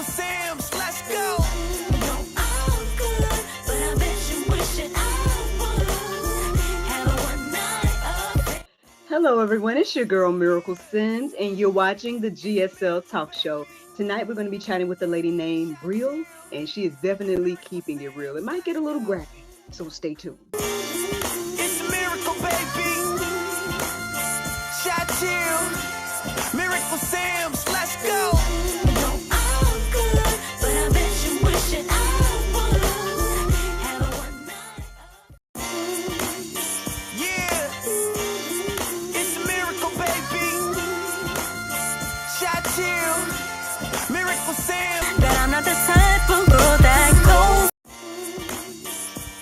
Sims, let's go. Hello, everyone. It's your girl, Miracle Sims, and you're watching the GSL Talk Show. Tonight, we're going to be chatting with a lady named Rill, and she is definitely keeping it real. It might get a little graphic, so stay tuned. It's a miracle, baby. Shot chill. Miracle Sims, let's go. Yeah. It's a miracle, baby. Shot chill. Miracle Sims. But I'm not the type of girl that goes.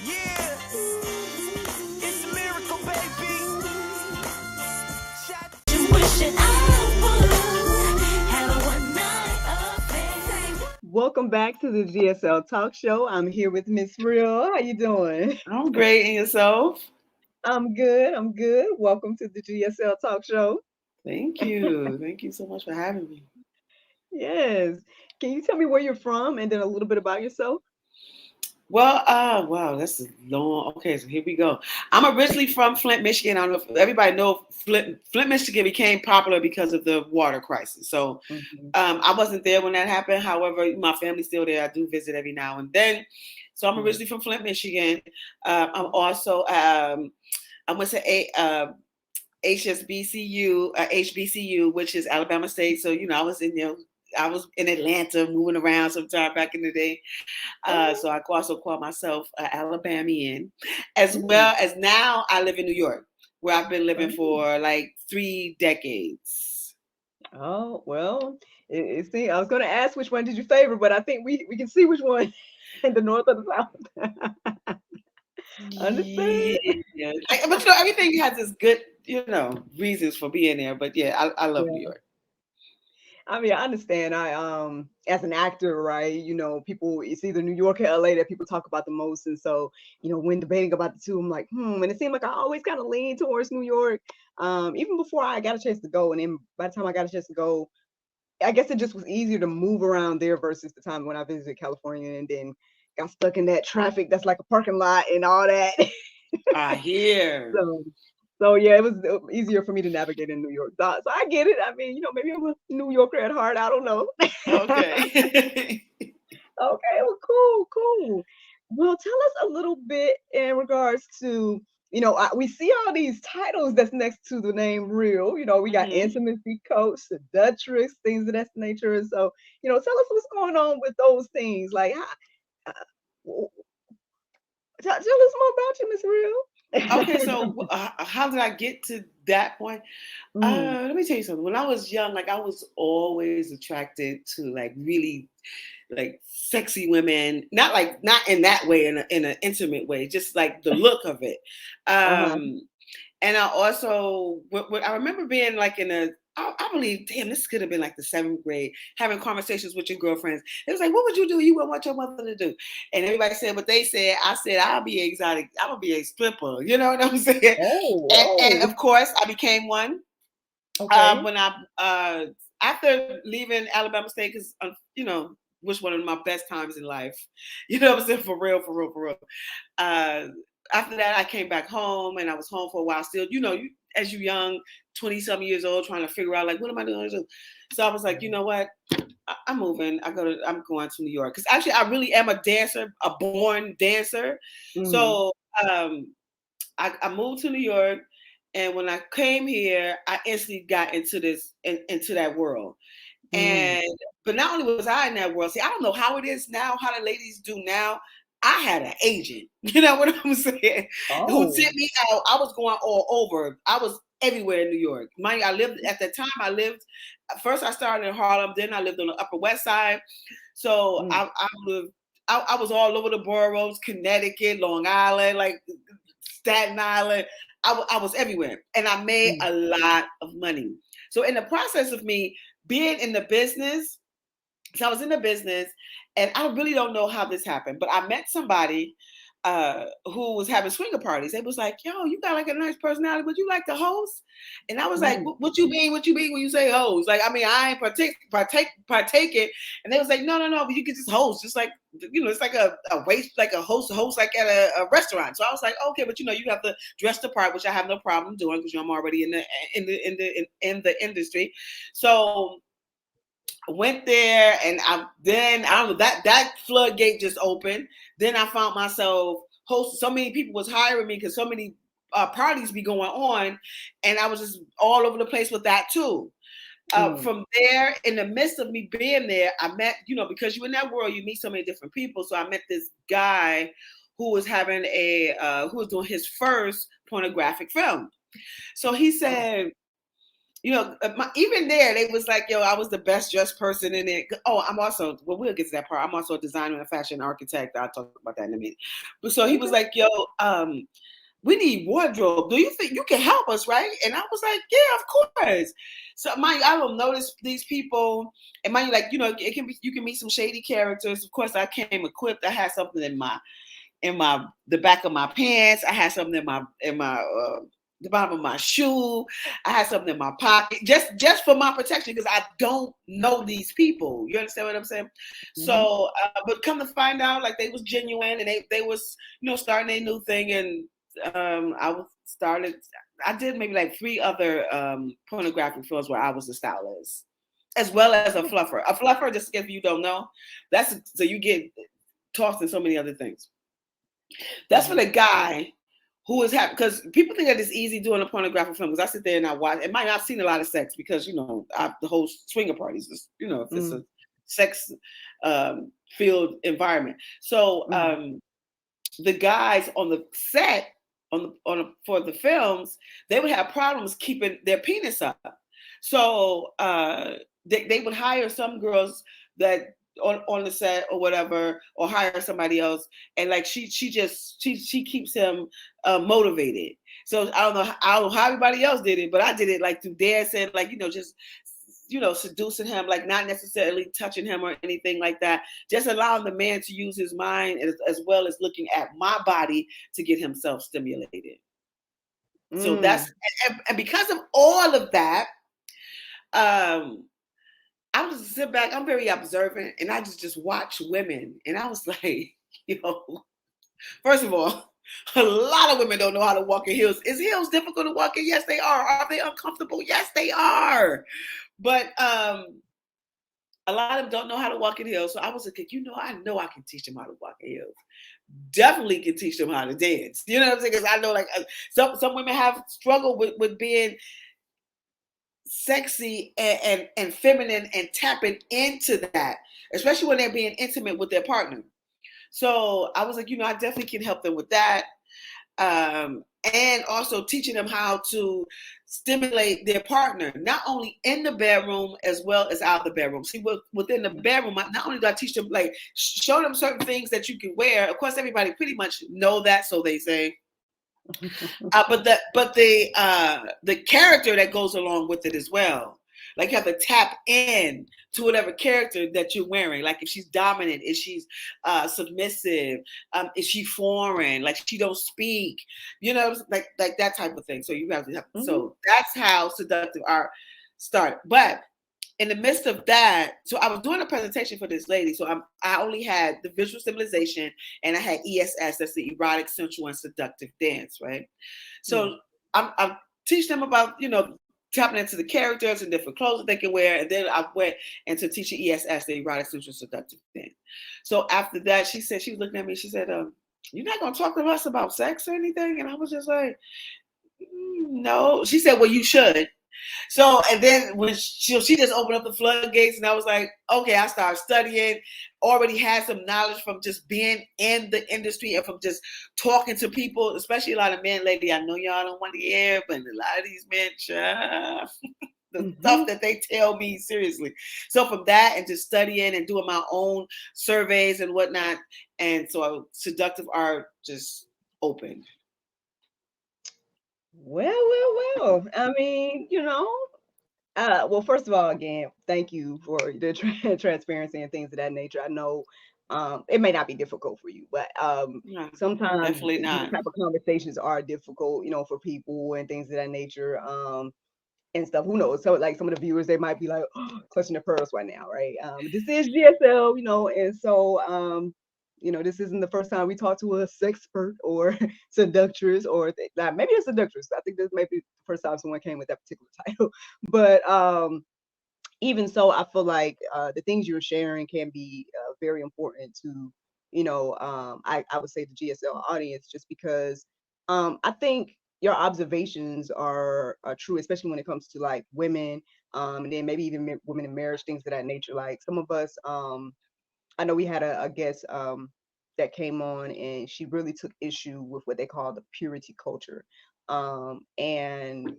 Yeah. It's a miracle, baby. Shot Welcome back to the GSL Talk Show. I'm here with Miss Rill. How you doing? I'm great. And yourself? I'm good. I'm good. Welcome to the GSL Talk Show. Thank you. Thank you so much for having me. Yes. Can you tell me where you're from and then a little bit about yourself? Well, wow, that's a long. Okay, so here we go. I'm originally from Flint, Michigan. I don't know if everybody knows Flint, Michigan became popular because of the water crisis. So I wasn't there when that happened. However, my family's still there. I do visit every now and then. So I'm originally from Flint, Michigan. I'm also I went to HBCU, which is Alabama State. So I was in Atlanta, moving around sometime back in the day. So I also call myself Alabamian, as well as now I live in New York, where I've been living for like 3 decades. Oh, well, see, I was going to ask which one did you favor, but I think we can see which one in the north or the south. Understand? Yeah. But everything has its good, reasons for being there. But yeah, I love New York. I mean, I understand. As an actor, right? People, it's either New York or LA that people talk about the most, and so when debating about the two, I'm like, and it seemed like I always kind of lean towards New York, even before I got a chance to go, and then by the time I got a chance to go, I guess it just was easier to move around there versus the time when I visited California and then got stuck in that traffic that's like a parking lot and all that. I hear. So yeah, it was easier for me to navigate in New York. So I get it. I mean, maybe I'm a New Yorker at heart. I don't know. Okay. Okay, well, cool. Well, tell us a little bit in regards to, we see all these titles that's next to the name Rill. We got intimacy coach, seductress, things of that nature. And so, tell us what's going on with those things. Like, tell us more about you, Miss Rill. Okay, so how did I get to that point? Let me tell you something. When I was young, like I was always attracted to like really like sexy women, not in that way, in an intimate way, just like the look of it. And I also, I remember being like I believe, damn, this could have been like the 7th grade, having conversations with your girlfriends. It was like, what would you do? You wouldn't want your mother to do. And everybody said what they said. I said, I'll be exotic. I'm going to be a stripper. You know what I'm saying? And of course, I became one. Okay. When after leaving Alabama State, because, was one of my best times in life. You know what I'm saying? For real. After that, I came back home and I was home for a while still, as you young, 20-something years old, trying to figure out like, what am I doing? So I was like, you know what? I'm moving. I'm going to New York. Because actually, I really am a dancer, a born dancer. So I moved to New York. And when I came here, I instantly got into that world. But not only was I in that world, see, I don't know how it is now, how the ladies do now. I had an agent, you know what I'm saying, who sent me out. I was going all over. I was everywhere in New York. I lived at the time. First I started in Harlem, then I lived on the Upper West Side. So I was all over the boroughs, Connecticut, Long Island, like Staten Island. I was everywhere, and I made a lot of money. So in the process of me being in the business, so I was in the business, and I really don't know how this happened, but I met somebody who was having swinger parties. They was like, yo, you got like a nice personality, but you like the host? And I was like, what you mean? What you mean when you say host? Like, I mean, I ain't partake it. And they was like, no, but you can just host. Just like, it's like a waste, like a host like at a restaurant. So I was like, okay, but you have to dress the part, which I have no problem doing because I'm already in the industry. So went there, and I don't know, that floodgate just opened. Then I found myself hosting. So many people was hiring me because so many parties be going on, and I was just all over the place with that too. From there, in the midst of me being there, I met, because you're in that world, you meet so many different people. So I met this guy who was having who was doing his first pornographic film. So he said, even there, they was like, yo, I was the best dressed person in it. Oh, I'm also, well, we'll get to that part. I'm also a designer and a fashion architect. I'll talk about that in a minute. But so he was like, yo, we need wardrobe. Do you think you can help us, right? And I was like, yeah, of course. So I don't notice these people, and mind you, like, it can be, you can meet some shady characters. Of course, I came equipped. I had something in the back of my pants. I had something in my the bottom of my shoe. I had something in my pocket, just for my protection, because I don't know these people. You understand what I'm saying? Mm-hmm. So, but come to find out, like, they was genuine, and they was, starting a new thing. And I did maybe like 3 other pornographic films where I was the stylist, as well as a fluffer. A fluffer, just if you don't know, so you get tossed in so many other things. That's for the guy who is happy, because people think that it's easy doing a pornographic film. Because I sit there and I watch. And I've seen a lot of sex because the whole swinger parties. If it's a sex filled environment. So the guys on the set for the films, they would have problems keeping their penis up. So they would hire some girls that on the set or whatever, or hire somebody else, and like she keeps him motivated. So I don't know how everybody else did it, but I did it like through dancing, like just seducing him, like not necessarily touching him or anything like that, just allowing the man to use his mind as well as looking at my body to get himself stimulated. So that's and because of all of that, I was sit back. I'm very observant, and I just watch women, and I was like, first of all, a lot of women don't know how to walk in heels. Is heels difficult to walk in? Yes, they are. Are they uncomfortable? Yes, they are. But a lot of them don't know how to walk in heels. So I was like, I know I can teach them how to walk in heels. Definitely can teach them how to dance. You know what I'm saying? Because I know, like, some women have struggled with being sexy and feminine and tapping into that, especially when they're being intimate with their partner. So I was like, I definitely can help them with that. And also teaching them how to stimulate their partner, not only in the bedroom as well as out of the bedroom. See, within the bedroom, not only do I teach them, like, show them certain things that you can wear. Of course, everybody pretty much know that, so they say. But the character that goes along with it as well. Like, you have to tap in to whatever character that you're wearing. Like, if she's dominant, if she's submissive, is she foreign, like she don't speak, like that type of thing. So you have to so that's how Seductive Art started. But in the midst of that, so I was doing a presentation for this lady. So I only had the visual stimulation, and I had ESS, that's the Erotic, Sensual, and Seductive Dance, right? So I'm teaching them about, tapping into the characters and different clothes that they can wear. And then I went into teaching ESS, the Erotic, Sensual, Seductive Dance. So after that, she was looking at me, she said, you're not going to talk to us about sex or anything? And I was just like, no. She said, well, you should. So, and then when she just opened up the floodgates, and I was like, okay, I started studying, already had some knowledge from just being in the industry and from just talking to people, especially a lot of men. Lady, I know y'all don't want to hear, but a lot of these men, the stuff that they tell me, seriously. So from that and just studying and doing my own surveys and whatnot, and so Seductive Art just opened. Well. I mean, well, first of all, again, thank you for the transparency and things of that nature. I know it may not be difficult for you, but No, sometimes definitely these not. type of conversations are difficult, for people and things of that nature. And stuff. Who knows? So like some of the viewers, they might be like clutching their pearls right now, right? This is GSL, and so this isn't the first time we talk to a sexpert or seductress or maybe a seductress. I think this may be the first time someone came with that particular title. But even so, I feel like the things you're sharing can be very important to, I would say the GSL audience, just because I think your observations are true, especially when it comes to like women, and then maybe even women in marriage, things of that nature. Like some of us, I know we had a guest that came on, and she really took issue with what they call the purity culture, and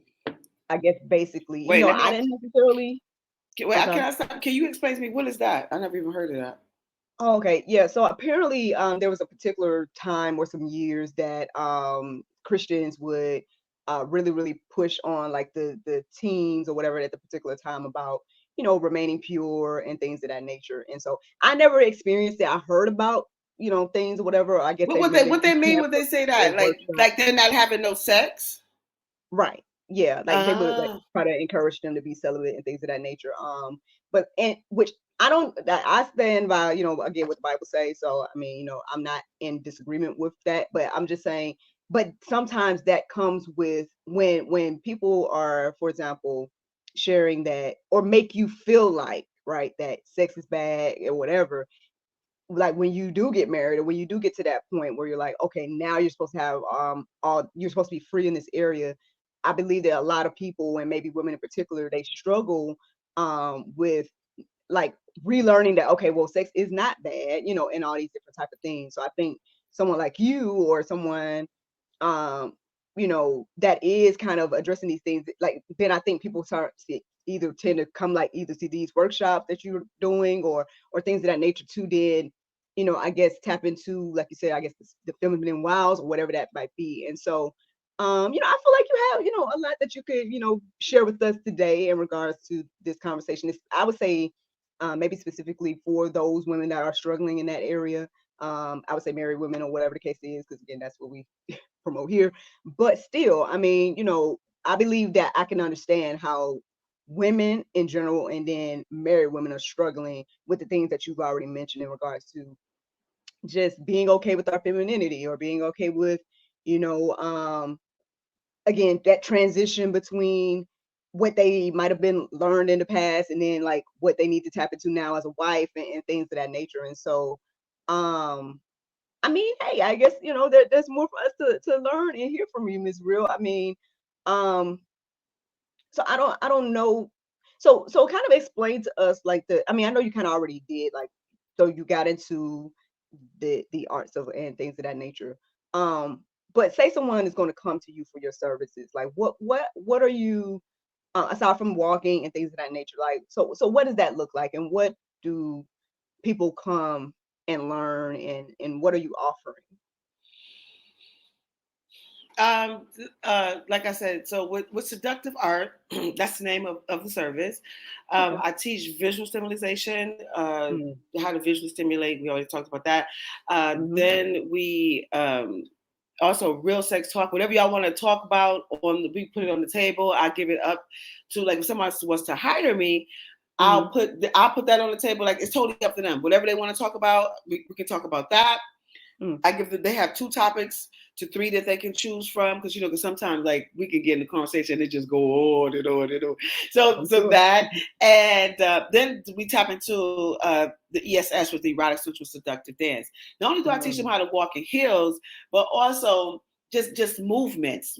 I guess basically, Wait, let I me. didn't necessarily. Wait, I'm can sorry. I stop? Can you explain to me what is that? I never even heard of that. Oh, okay. Yeah. So apparently, there was a particular time or some years that Christians would really, really push on like the teens or whatever at the particular time about remaining pure and things of that nature. And so I never experienced it. I heard about things or whatever. I guess they maybe What they mean when they pamphlets say or that? workshops. Like they're not having no sex? Right. Yeah, like they would like Ah, try to encourage them to be celibate and things of that nature. But and which I don't that I stand by, again what the Bible says. So I mean, I'm not in disagreement with that, but I'm just saying, but sometimes that comes with when people are, for example, sharing that or make you feel like, right, that sex is bad or whatever, like when you do get married or when you do get to that point where you're like, okay, now you're supposed to have all you're supposed to be free in this area. I believe that a lot of people, and maybe women in particular, they struggle with like relearning that, okay, well, sex is not bad, and all these different type of things. So I think someone like you or someone um that is kind of addressing these things, like then I think people start to either tend to come like either see these workshops that you're doing or things of that nature too, then I guess tap into, like you said, I guess the feminine wiles or whatever that might be. And so I feel like you have a lot that you could share with us today in regards to this conversation. I would say maybe specifically for those women that are struggling in that area. I would say married women or whatever the case is, because again, that's what we promote here. But still, I mean, I believe that I can understand how women in general and then married women are struggling with the things that you've already mentioned in regards to just being okay with our femininity or being okay with, you know, um, again, that transition between what they might have been learned in the past and then like what they need to tap into now as a wife and things of that nature. And so, um, I mean, hey, I guess there's more for us to learn and hear from you, Miss Real. I mean, um, so I don't know. So kind of explain to us like I mean, I know you kind of already did like, so you got into the arts of and things of that nature. Um, but say someone is going to come to you for your services, like what are you aside from walking and things of that nature, like so what does that look like, and what do people come and learn, and what are you offering? Like I said, so with Seductive Art, that's the name of the service. Okay. I teach visual stimulation, Mm, how to visually stimulate. We already talked about that. mhm, Then we also Rill Sex Talk. Whatever y'all want to talk about, we put it on the table. I give it up to, like, if someone wants to hire me, mhm, I'll put that on the table. Like, it's totally up to them. Whatever they want to talk about, we can talk about that. mm, They have 2 to 3 that they can choose from, because because sometimes like we can get in the conversation and it just go on and on and on. I'm So sure. that, and then we tap into the ESS with the Erotic, Sensual Seductive dance. Not only do I teach them Mm, how to walk in heels, but also just movements,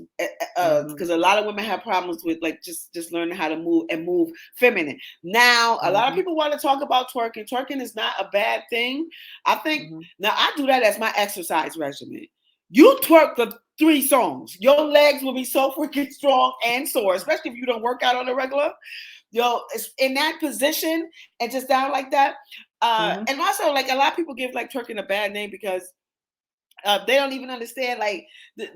mhm, because a lot of women have problems with like just learning how to move feminine. Now a lot of mhm, people want to talk about twerking. Twerking is not a bad thing. I think mhm, now I do that as my exercise regimen. You twerk the 3 songs, your legs will be so freaking strong and sore, especially if you don't work out on a regular. It's in that position and just down like that. mhm, And also, like, a lot of people give like twerking a bad name because they don't even understand like the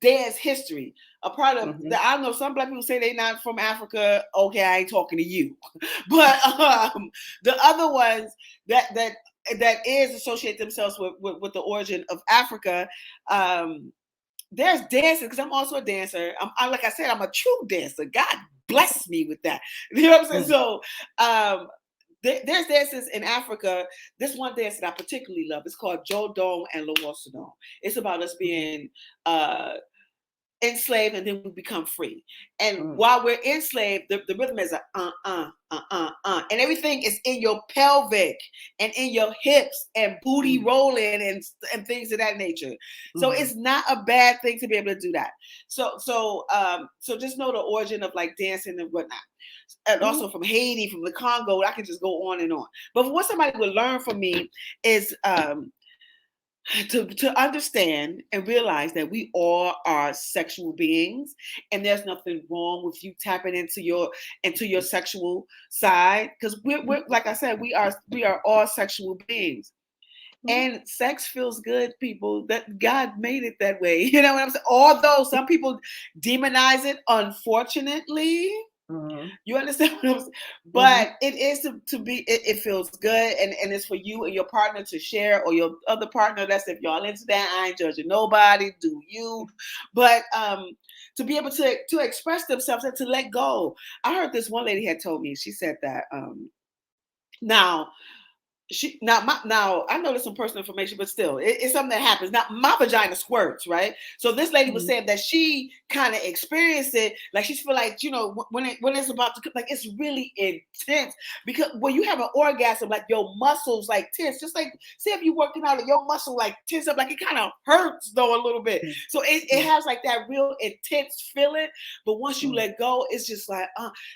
dance history. A part of mhm, I don't know. Some black people say they're not from Africa. Okay, I ain't talking to you, but the other ones that that is associate themselves with the origin of Africa. There's dancing, because I'm also a dancer. Like I said, I'm a true dancer. God bless me with that. You know what I'm saying? So there's dances in Africa. This one dance that I particularly love, it's called Jodong and Lawosodon. It's about us being enslaved and then we become free. And while we're enslaved, the rhythm is and everything is in your pelvic and in your hips and booty rolling and things of that nature. So it's not a bad thing to be able to do that. So just know the origin of like dancing and whatnot. And also from Haiti, from the Congo, I can just go on and on. But what somebody would learn from me is to understand and realize that we all are sexual beings, and there's nothing wrong with you tapping into your sexual side, because we're like I said, we are all sexual beings. And sex feels good, people. That God made it that way. You know what I'm saying? Although some people demonize it, unfortunately. You understand what I'm saying? But it is to be, it feels good, and it's for you and your partner to share, or your other partner. That's if y'all into that. I ain't judging nobody, do you? But to be able to express themselves and to let go. I heard this one lady had told me, she said that now I know there's some personal information, but still, it's something that happens. Now, my vagina squirts, right? So this lady was saying that she kind of experienced it, like she feel like, you know, when it's about to, like, it's really intense, because when you have an orgasm, like your muscles like tense, just like say if you're working out and your muscle like tense up, like it kind of hurts though a little bit. So it has like that real intense feeling, but once you let go, it's just like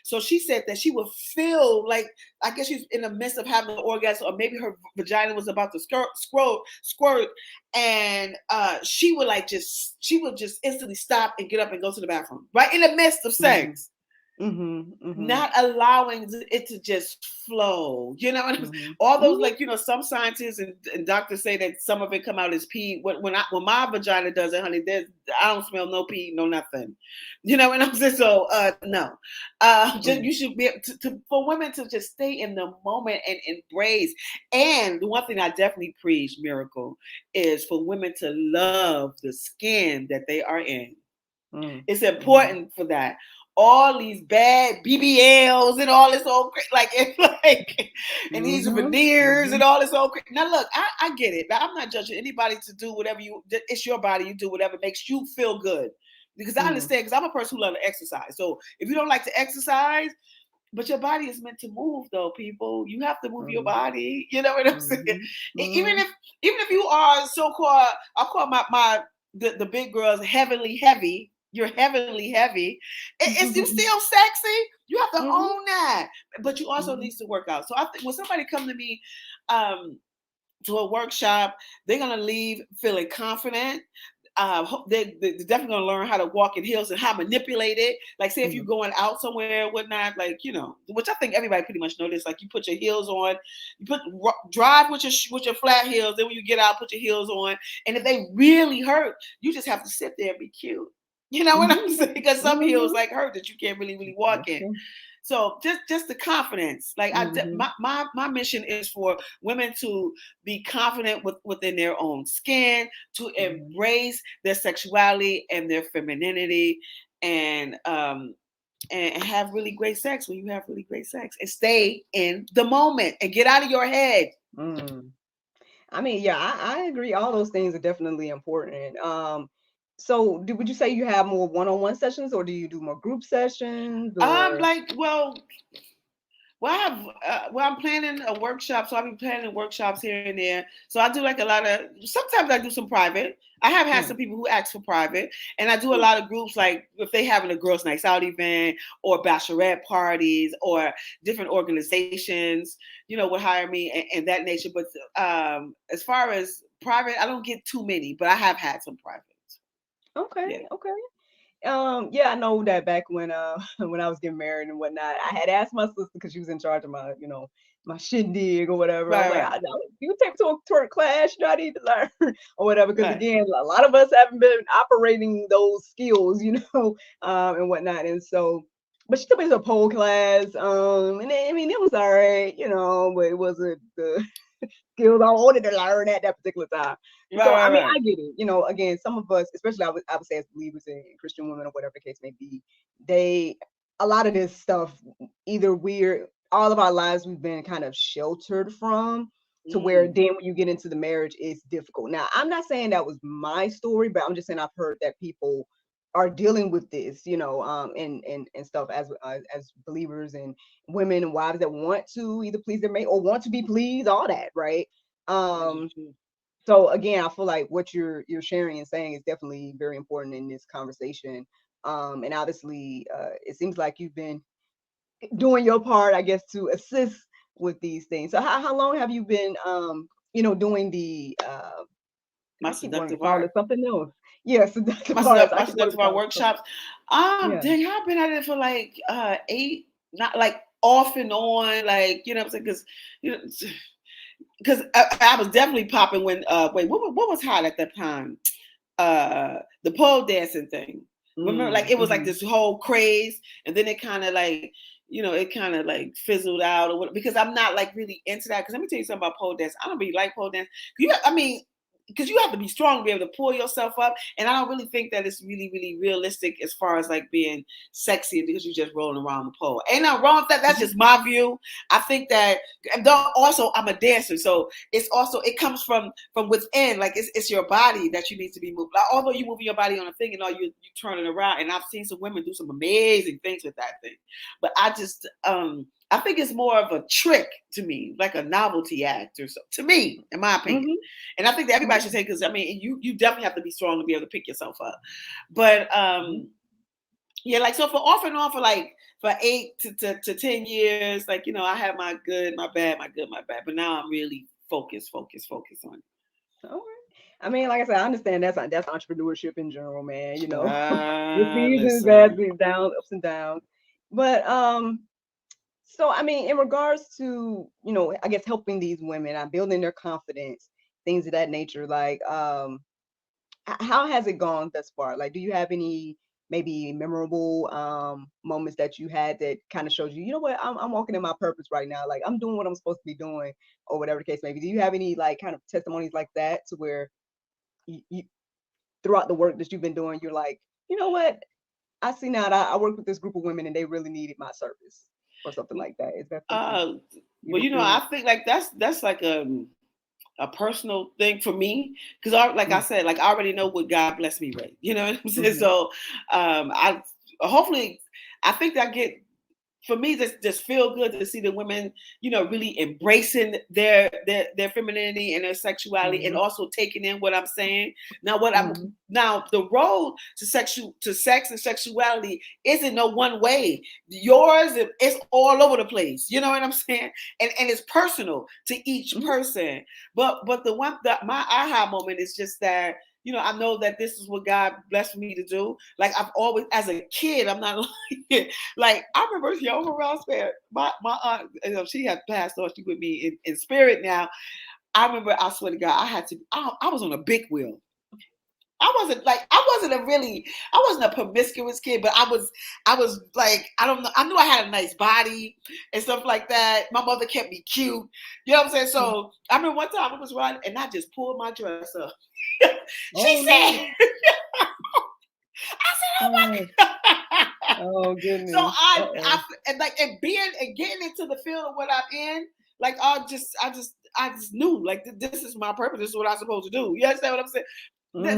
so she said that she would feel like, I guess she's in the midst of having an orgasm, or maybe her vagina was about to squirt, and she would just instantly stop and get up and go to the bathroom, right in the midst of sex. Not allowing it to just flow, you know. All those, like, you know, some scientists and doctors say that some of it come out as pee. When my vagina does it, honey, I don't smell no pee, no nothing, you know what I'm saying? So no, just you should be for women to just stay in the moment and embrace. And the one thing I definitely preach, Miracle, is for women to love the skin that they are in. It's important for that. All these bad BBLs and all this old and these veneers and all this old. Now look, I get it. I'm not judging anybody to do whatever it's your body. You do whatever makes you feel good. Because I understand, because I'm a person who loves to exercise. So if you don't like to exercise, but your body is meant to move, though, people. You have to move your body. You know what I'm saying? Even if you are so-called, I'll call the big girls heavenly heavy. You're heavenly heavy. It's you still sexy. You have to own that. But you also need to work out. So I think when somebody come to me to a workshop, they're gonna leave feeling confident. They're definitely gonna learn how to walk in heels and how to manipulate it. Like, say if you're going out somewhere or whatnot, like, you know, which I think everybody pretty much know this. Like, you put your heels on, drive with your flat heels. Then when you get out, put your heels on. And if they really hurt, you just have to sit there and be cute. You know what I'm saying? Because some heels like hurt that you can't really walk in. So just the confidence. Like my mission is for women to be confident within their own skin, to embrace their sexuality and their femininity, and have really great sex when you have really great sex, and stay in the moment and get out of your head. I mean, yeah, I agree. All those things are definitely important. So would you say you have more one-on-one sessions, or do you do more group sessions? I'm planning a workshop, so I'll be planning workshops here and there. So I do like a lot of, sometimes I do some private. I have had some people who ask for private, and I do a lot of groups, like if they having a girls' nights out event or bachelorette parties or different organizations, you know, would hire me and that nature. But as far as private, I don't get too many, but I have had some private. Okay. Yeah, I know that back when when I was getting married and whatnot, I had asked my sister, because she was in charge of my, you know, my shindig or whatever. I was like, you take to a twerk class, you know, I need to learn or whatever. Because again, a lot of us haven't been operating those skills, you know, and whatnot. And so, but she took me to a pole class, and I mean, it was all right, you know, but it wasn't the skills I wanted to learn at that particular time. Right, So right, I mean, right. I get it. You know, again, some of us, especially I would say as believers in Christian women or whatever the case may be, a lot of this stuff, either all of our lives we've been kind of sheltered from, to where Mm. then when you get into the marriage, it's difficult. Now, I'm not saying that was my story, but I'm just saying I've heard that people are dealing with this, you know, and stuff as believers and women and wives that want to either please their mate or want to be pleased, all that, right? That is Um, true. so again, I feel like what you're sharing and saying is definitely very important in this conversation. And obviously, it seems like you've been doing your part, I guess, to assist with these things. So how long have you been, doing the, My I keep wanting to seductive call art. it something else. Yeah, seductive arts. I My keep wanting to seductive art call it something. workshops. Yeah. Dang, I've been at it for like 8, not like off and on, like you know what I'm saying? Because you know, because I was definitely popping when wait, what was hot at that time? The pole dancing thing. Remember, like it was like Mm-hmm. this whole craze, and then it kind of like, you know, it kind of like fizzled out or what, because I'm not like really into that. Because let me tell you something about pole dance. I don't really like pole dance. I mean, because you have to be strong to be able to pull yourself up, and I don't really think that it's really, really realistic as far as like being sexy because you're just rolling around the pole. Ain't nothing wrong with that. That's just my view. I think that, and also I'm a dancer, so it comes from within. Like it's your body that you need to be moved. Like, although you moving your body on a thing and all you turning around, and I've seen some women do some amazing things with that thing, but I think it's more of a trick to me, like a novelty act or so. To me, in my opinion, Mm-hmm. and I think that everybody should take, because I mean, you definitely have to be strong to be able to pick yourself up. But Mm-hmm. yeah, like so for off and on for like for 8 to 10 years, like you know, I had my good, my bad, my good, my bad. But now I'm really focused on it. Okay. I mean, like I said, I understand that's entrepreneurship in general, man. You know, the seasons, bad, Listen. downs, ups and downs. But so I mean, in regards to, I guess helping these women, building their confidence, things of that nature. Like, how has it gone thus far? Like, do you have any maybe memorable moments that you had that kind of shows you, you know what, I'm walking in my purpose right now. Like, I'm doing what I'm supposed to be doing, or whatever the case may be. Do you have any like kind of testimonies like that to where you throughout the work that you've been doing, you're like, you know what, I see now that I work with this group of women and they really needed my service or something like that? Is that something Uh, you've well, you know, I experienced? think like that's like a personal thing for me, because I, like I said, like I already know what God blessed me with. You know what I'm saying? Mm-hmm. So I hopefully, I think that for me, this just feel good to see the women, you know, really embracing their femininity and their sexuality, and Mm-hmm. also taking in what I'm saying. Mm-hmm. Now the road to sex and sexuality isn't no one way. Yours is all over the place. You know what I'm saying? And it's personal to each Mm-hmm. person. But my aha moment is just that, you know, I know that this is what God blessed me to do. Like I've always, as a kid, I'm not like I remember, yo, around spirit. My aunt, you know, she had passed on. She with me in spirit now. I remember, I swear to God, I was on a big wheel. I wasn't a promiscuous kid, but I was like, I don't know. I knew I had a nice body and stuff like that. My mother kept me cute. You know what I'm saying? So I remember one time I was riding and I just pulled my dress up. She Oh said, no. I said, oh Oh, my God. oh So goodness. Uh-oh. and getting into the field of what I'm in, like I just knew, like this is my purpose. This is what I'm supposed to do. You understand what I'm saying?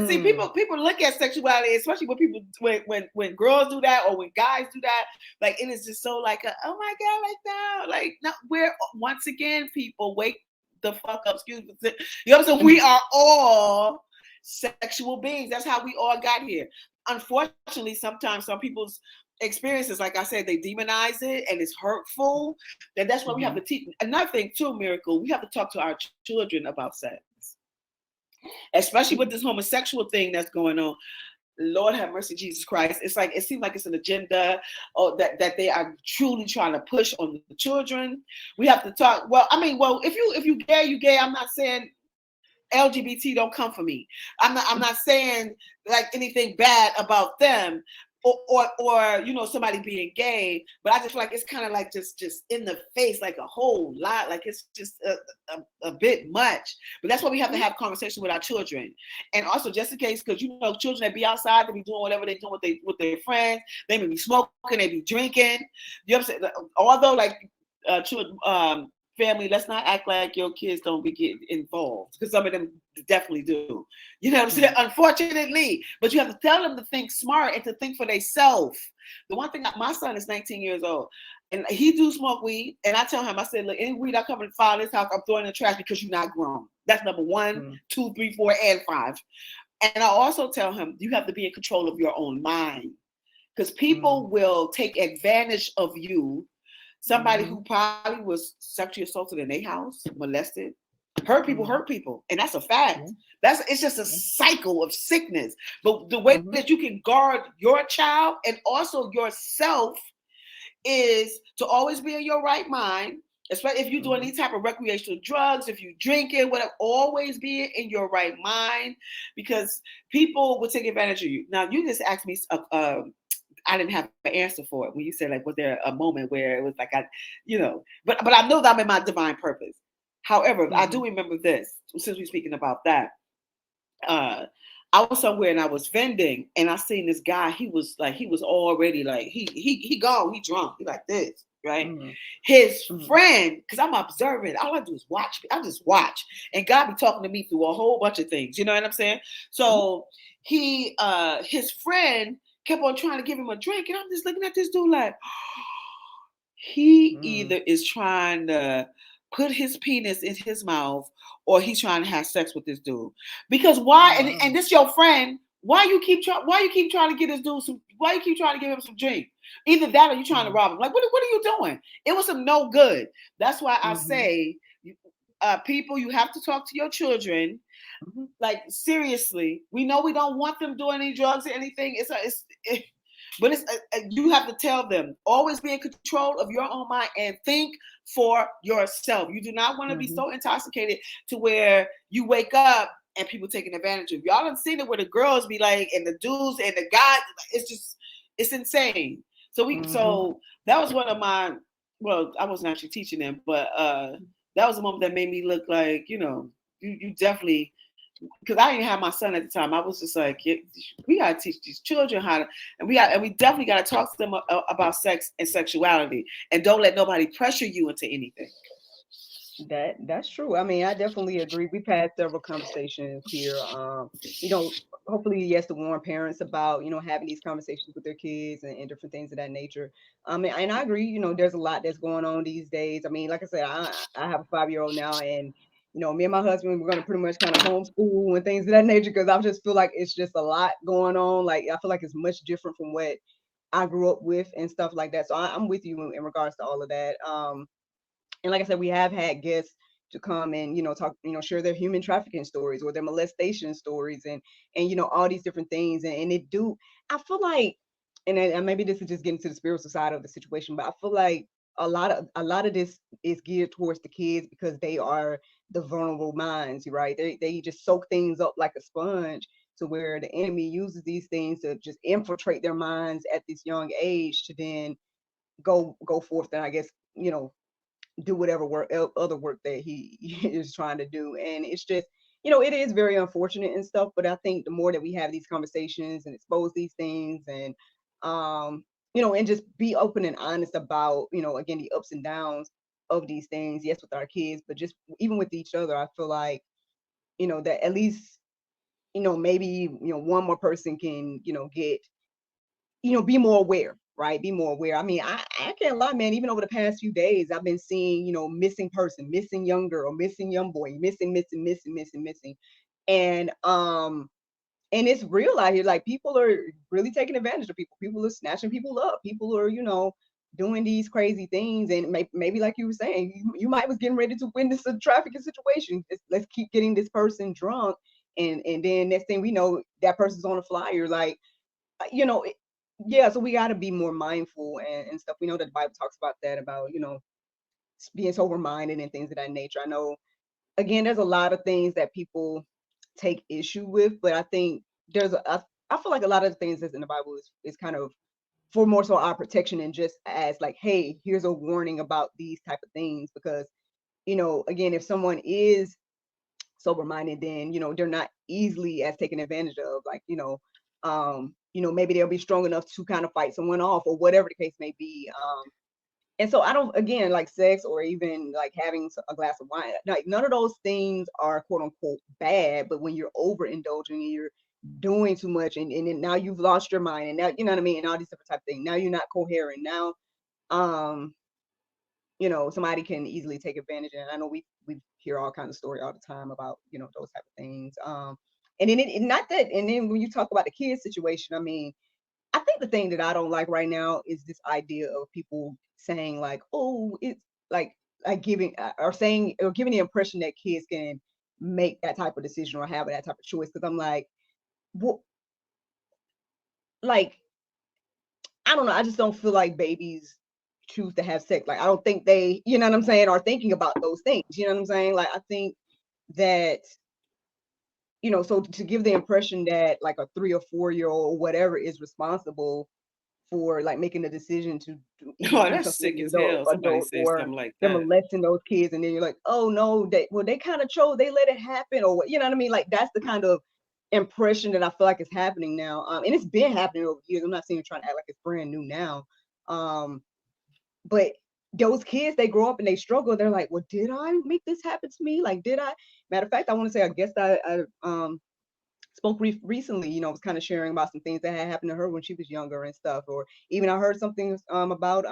See, Mm. people look at sexuality, especially when girls do that or when guys do that, like it is just so like oh my God, like that, like no, we're once again, people wake the fuck up. Excuse me. You know what I'm saying? We are all sexual beings. That's how we all got here. Unfortunately, sometimes some people's experiences, like I said, they demonize it and it's hurtful. Then that's why we have Mm-hmm. to teach. Another thing too, Miracle, we have to talk to our children about sex, especially with this homosexual thing that's going on. Lord have mercy, Jesus Christ. It's like it seems like it's an agenda, or that they are truly trying to push on the children. We have to talk. Well, I mean, if you gay, you gay. I'm not saying LGBT don't come for me. I'm not saying like anything bad about them. or you know, somebody being gay, but I just feel like it's kind of like just in the face, like a whole lot, like it's just a bit much. But that's why we have to have conversation with our children, and also just in case, because you know, children that be outside, they be doing whatever they doing with their friends, they may be smoking, they be drinking. You know what I'm saying? Although like children, family, let's not act like your kids don't be getting involved, because some of them definitely do. You know what I'm saying? Unfortunately, but you have to tell them to think smart and to think for themselves. The one thing, my son is 19 years old, and he do smoke weed, and I tell him, I said, look, any weed I come and file this house, I'm throwing in the trash because you're not grown. That's number 1, 2, 3, 4, and 5. And I also tell him, you have to be in control of your own mind, because people will take advantage of you. Somebody who probably was sexually assaulted in their house, molested, hurt people, and that's a fact. It's just a cycle of sickness. But the way that you can guard your child and also yourself is to always be in your right mind, especially if you're doing any type of recreational drugs, if you're drinking, whatever, always be in your right mind, because people will take advantage of you. Now, you just asked me, I didn't have an answer for it when you said, like, was there a moment where it was like, but I know that I'm in my divine purpose. However, I do remember this, since we're speaking about that. I was somewhere and I was vending, and I seen this guy. He was already like, he gone, he drunk, he like this, right? His friend, because I'm observing, all I do is watch. I just watch, and God be talking to me through a whole bunch of things. You know what I'm saying? So his friend kept on trying to give him a drink, and I'm just looking at this dude like, he either is trying to put his penis in his mouth, or he's trying to have sex with this dude. Because why? And this your friend. Why you keep trying to get this dude some? Why you keep trying to give him some drink? Either that, or you trying to rob him. Like, what are you doing? It was some no good. That's why I say, people, you have to talk to your children. Like, seriously, we know we don't want them doing any drugs or anything. But you have to tell them, always be in control of your own mind and think for yourself. You do not want to be so intoxicated to where you wake up and people taking advantage of you. Y'all done seen it where the girls be like, and the dudes and the guys. It's insane. So that was one of my, well, I wasn't actually teaching them, but that was a moment that made me look like, you definitely, because I didn't have my son at the time. I was just like, we gotta teach these children how to, and we definitely gotta talk to them about sex and sexuality, and don't let nobody pressure you into anything. That's true. I mean, I definitely agree. We've had several conversations here. Hopefully, yes, to warn parents about, having these conversations with their kids and different things of that nature. And I agree, there's a lot that's going on these days. I mean, like I said, I have a 5-year-old now, and me and my husband, we're going to pretty much kind of homeschool and things of that nature, because I just feel like it's just a lot going on. Like, I feel like it's much different from what I grew up with and stuff like that. So I'm with you in regards to all of that. And like I said, we have had guests to come and, talk, share their human trafficking stories or their molestation stories and all these different things. And I feel like, and maybe this is just getting to the spiritual side of the situation, but I feel like a lot of this is geared towards the kids, because they are the vulnerable minds, right? They just soak things up like a sponge, to where the enemy uses these things to just infiltrate their minds at this young age, to then go forth and, I guess, do whatever other work that he is trying to do. And it's just, it is very unfortunate and stuff, but I think the more that we have these conversations and expose these things, and and just be open and honest about, again, the ups and downs of these things, yes, with our kids, but just even with each other, I feel like, that at least, maybe, one more person can, get, be more aware, right? Be more aware. I mean, I can't lie, man. Even over the past few days, I've been seeing, missing person, missing young girl, missing young boy, missing. And it's real out here. Like, people are really taking advantage of people. People are snatching people up. People are, doing these crazy things. And maybe like you were saying, you might was getting ready to witness a trafficking situation. Let's keep getting this person drunk. And then next thing we know, that person's on a flyer. Like, yeah, so we got to be more mindful and stuff. We know that the Bible talks about that, about, being sober-minded and things of that nature. I know, again, there's a lot of things that people take issue with, but I think I feel like a lot of the things that's in the Bible is kind of for more so our protection and just as like, hey, here's a warning about these type of things, because, you know, again, if someone is sober minded, then, you know, they're not easily as taken advantage of, like, you know, maybe they'll be strong enough to kind of fight someone off or whatever the case may be. And so I don't, again, like sex or even like having a glass of wine, like none of those things are quote unquote bad. But when you're overindulging and you're doing too much, and then now you've lost your mind, and now, you know what I mean, and all these different type of things. Now you're not coherent. Now, you know, somebody can easily take advantage. And I know we hear all kinds of story all the time about, you know, those type of things. And then not that, and then when you talk about the kids situation, I mean, I think the thing that I don't like right now is this idea of people saying like, oh, it's like giving or saying or giving the impression that kids can make that type of decision or have that type of choice. Because I'm like, what, like, I don't know. I just don't feel like babies choose to have sex. Like, I don't think they, you know what I'm saying, are thinking about those things. You know what I'm saying? Like, I think that, you know, so to give the impression that like a 3 or 4-year-old or whatever is responsible for like making a decision to Oh, do that's something sick with as hell. Somebody adult, said or something like they're that. molesting those kids, and then you're like, oh no, they kind of chose, they let it happen, or what, you know what I mean? Like, that's the kind of impression that I feel like is happening now. And it's been happening over years. I'm not saying trying to act like it's brand new now. But those kids, they grow up and they struggle. They're like, well, did I make this happen to me? Like, did I? Matter of fact, I want to say, I guess I spoke recently, you know, was kind of sharing about some things that had happened to her when she was younger and stuff. Or even I heard something about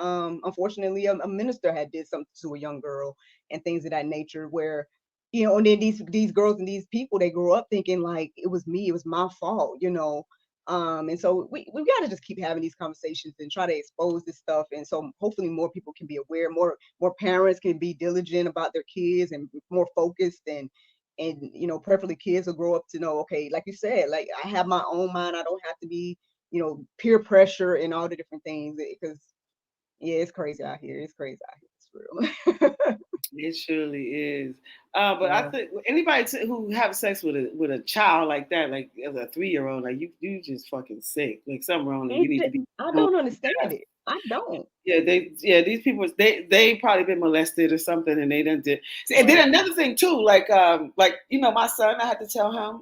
unfortunately a minister had did something to a young girl and things of that nature, where, you know, and then these girls and these people, they grow up thinking like it was me, it was my fault, you know. And so we've got to just keep having these conversations and try to expose this stuff, and so hopefully more people can be aware, more parents can be diligent about their kids and more focused, and you know, preferably kids will grow up to know, okay, like you said, like I have my own mind, I don't have to be, you know, peer pressure and all the different things, because yeah, it's crazy out here, it's crazy out here, it's real. It surely is. But I Yeah. think anybody who have sex with a child like that, like as a 3-year-old, like you just fucking sick. Like something wrong. Like you need to be. I don't understand it, I don't. These people they probably been molested or something, and they done did. And Right. then another thing too, like you know, my son, I had to tell him,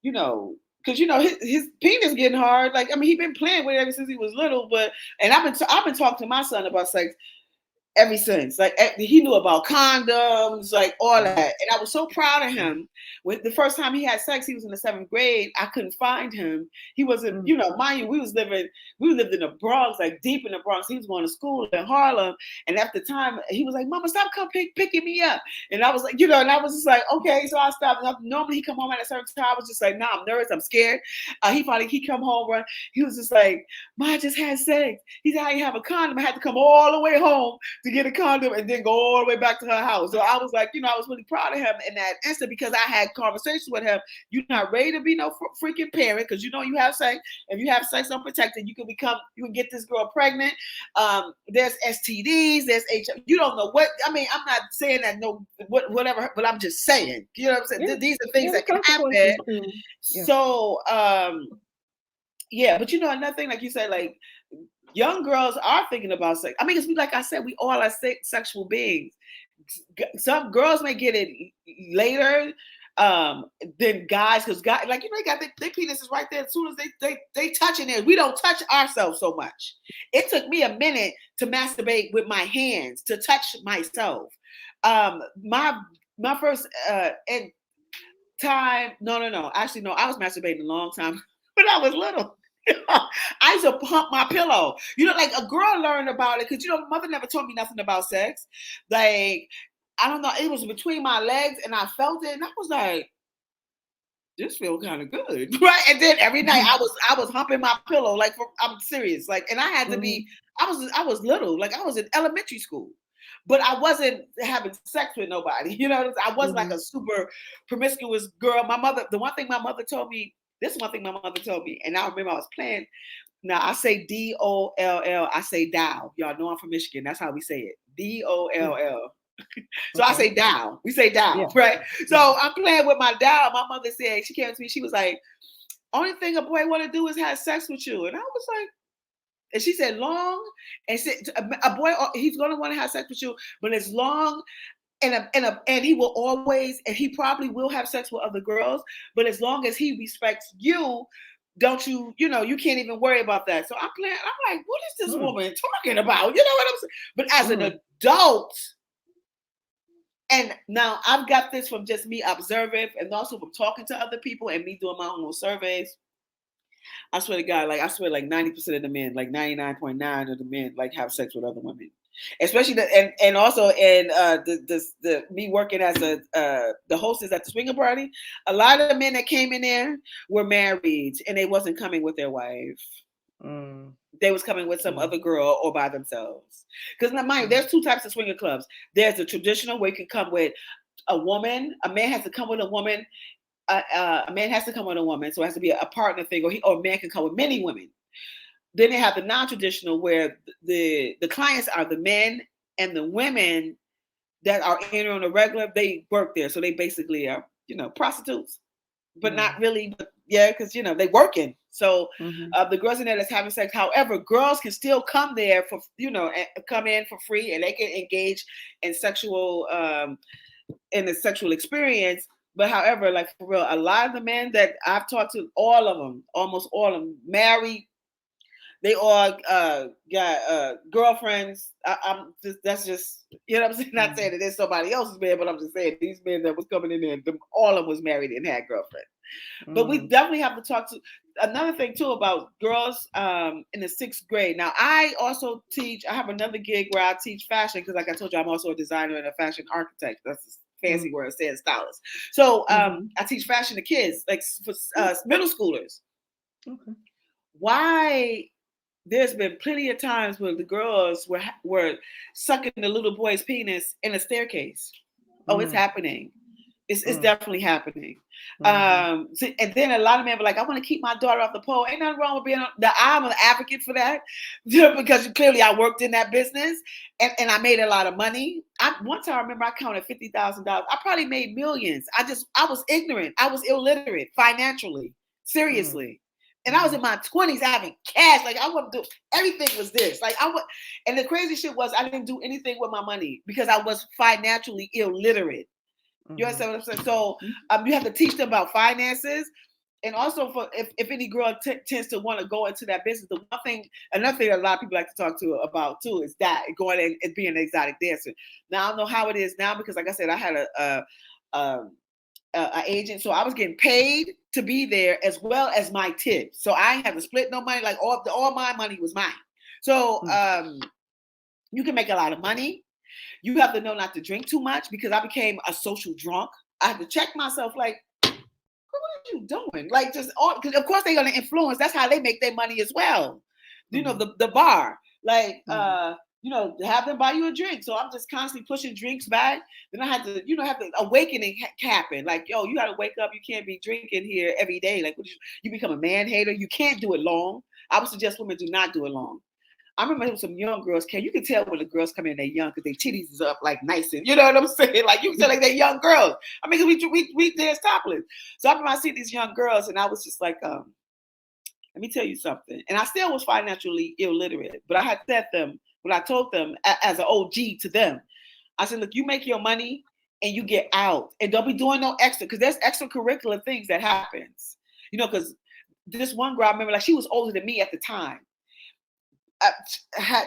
you know, because you know his penis getting hard. Like, I mean, he been playing with it ever since he was little, but and I've been talking to my son about sex ever since. Like, he knew about condoms, like all that. And I was so proud of him. When the first time he had sex, he was in the 7th grade. I couldn't find him. He wasn't, you know, mind you, we lived in the Bronx, like deep in the Bronx. He was going to school in Harlem. And at the time, he was like, Mama, stop picking me up. And I was like, you know, and I was just like, okay. So I stopped. Normally he come home at a certain time. I was just like, nah, I'm nervous, I'm scared. He come home, run. He was just like, Ma, I just had sex. He said, I didn't have a condom. I had to come all the way home to get a condom and then go all the way back to her house. So I was like, you know, I was really proud of him in that instant, because I had conversations with him. You're not ready to be no freaking parent, because you know you have sex. If you have sex unprotected, you can get this girl pregnant. There's STDs, there's HIV. You don't know what. I mean, I'm not saying that whatever, but I'm just saying. You know what I'm saying? Yeah. These are things The that can consequences happen. too. Yeah. So yeah, but you know, another thing, like you said, like young girls are thinking about sex. I mean, because like I said, we all are sexual beings. Some girls may get it later than guys, because guys, like, you know, they got their penises right there. As soon as they touching it, we don't touch ourselves so much. It took me a minute to masturbate with my hands, to touch myself. My first time, no. Actually, no, I was masturbating a long time when I was little. I used to pump my pillow. You know, like a girl learned about it because, you know, my mother never told me nothing about sex. Like, I don't know, it was between my legs and I felt it and I was like, this feels kind of good, right? And then every night I was humping my pillow, like, I'm serious, like, and I had to be, I was little, like I was in elementary school, but I wasn't having sex with nobody, you know. I wasn't like a super promiscuous girl. The one thing my mother told me, and I remember I was playing. Now I say DOLL, I say doll. Y'all know I'm from Michigan. That's how we say it. DOLL. So I say down. We say down, right? So I'm playing with my doll. My mother said, she came to me, she was like, only thing a boy want to do is have sex with you. And I was like, and she said long, and said a boy, he's gonna want to have sex with you, but it's long, and he will always, and he probably will have sex with other girls, but as long as he respects you, don't you, you can't even worry about that. So I'm like, what is this woman talking about? You know what I'm saying? But as an adult, and now I've got this from just me observing, and also from talking to other people and me doing my own surveys. I swear to God, like 90% of the men, like 99.9 of the men, like have sex with other women, especially and also in the me working as the hostess at the swinger party. A lot of the men that came in there were married and they wasn't coming with their wife. They was coming with some other girl or by themselves. Because mind, there's two types of swinger clubs. There's the traditional where you can come with a woman. A man has to come with a woman. A man has to come with a woman, so it has to be a partner thing, or a man can come with many women. Then they have the non-traditional where the clients are the men, and the women that are in on a regular, they work there. So they basically are, prostitutes, but not really, but yeah, because they working. So the girls in there that's having sex. However, girls can still come there for, come in for free, and they can engage in sexual experience. But however, like for real, a lot of the men that I've talked to, all of them, almost all of them, married. They all got girlfriends. That's just, what I'm saying. Not saying that it's somebody else's man, but I'm just saying these men that was coming in there, all of them was married and had girlfriends. But we definitely have to talk to another thing too about girls in the 6th grade. Now I also teach. I have another gig where I teach fashion because, like I told you, I'm also a designer and a fashion architect. That's fancy word saying stylist. So I teach fashion to kids, like for middle schoolers. Okay. Why? There's been plenty of times where the girls were sucking the little boy's penis in a staircase. Oh, it's happening. It's definitely happening. And then a lot of men were like, I want to keep my daughter off the pole. Ain't nothing wrong with being I'm an advocate for that because clearly I worked in that business and I made a lot of money. One time I remember I counted $50,000. I probably made millions. I was ignorant. I was illiterate financially, seriously. And I was in my 20s having cash. Like I wouldn't do everything was this. Like and the crazy shit was I didn't do anything with my money because I was financially illiterate. You understand what I'm saying? So you have to teach them about finances. And also for if any girl tends to want to go into that business, another thing a lot of people like to talk to about too is that going and being an exotic dancer. Now I don't know how it is now because like I said, I had a agent, so I was getting paid to be there as well as my tip. So I ain't have to split no money. Like all my money was mine. So you can make a lot of money. You have to know not to drink too much because I became a social drunk. I had to check myself, like, what are you doing? Like, just because of course they're gonna influence. That's how they make their money as well. You know, the bar, like, have them buy you a drink. So I'm just constantly pushing drinks back. Then I had to, have the awakening happen. Like, yo, you got to wake up. You can't be drinking here every day. Like, you become a man hater. You can't do it long. I would suggest women do not do it long. I remember some young girls came. You can tell when the girls come in, they're young because their titties is up like nice and you know what I'm saying. Like you can tell like they're young girls. I mean, we dance topless. So I remember I see these young girls and I was just like, let me tell you something. And I still was financially illiterate, but I had said them. But I told them as an OG to them, I said, look, you make your money and you get out and don't be doing no extra because there's extracurricular things that happens, because this one girl, I remember like she was older than me at the time.